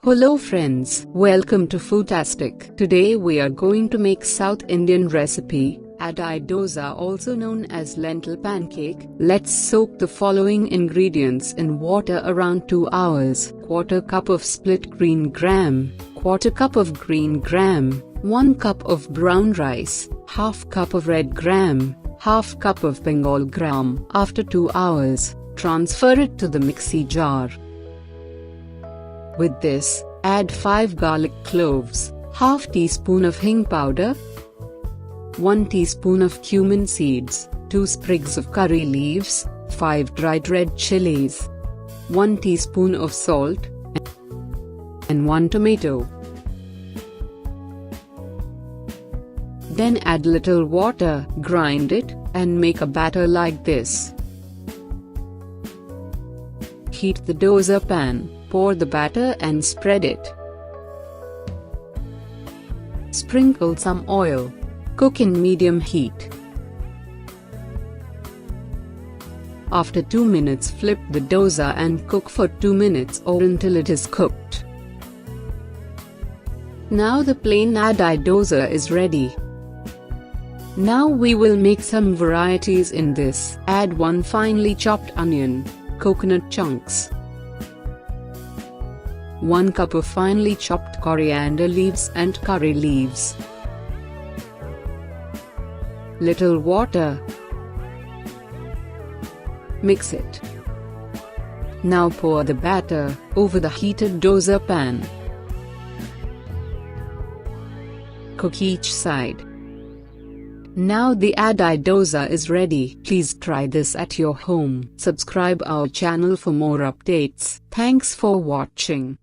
Hello friends, welcome to Foodtastic. Today we are going to make South Indian recipe, Adai dosa, also known as lentil pancake. Let's soak the following ingredients in water around 2 hours. Quarter cup of split green gram, quarter cup of green gram, 1 cup of brown rice, half cup of red gram, half cup of Bengal gram. After 2 hours, transfer it to the mixie jar. With this, add 5 garlic cloves, half teaspoon of hing powder, 1 teaspoon of cumin seeds, 2 sprigs of curry leaves, 5 dried red chilies, 1 teaspoon of salt, and 1 tomato. Then add little water, grind it, and make a batter like this. Heat the dosa pan. Pour the batter and spread it. Sprinkle some oil. Cook in medium heat. After 2 minutes, flip the dosa and cook for 2 minutes or until it is cooked. Now the plain Adai dosa is ready. Now we will make some varieties in this. Add 1 finely chopped onion, coconut chunks, 1 cup of finely chopped coriander leaves and curry leaves, little water. Mix it. Now pour the batter over the heated dosa pan. Cook each side. Now the Adai dosa is ready. Please try this at your home. Subscribe our channel for more updates. Thanks for watching.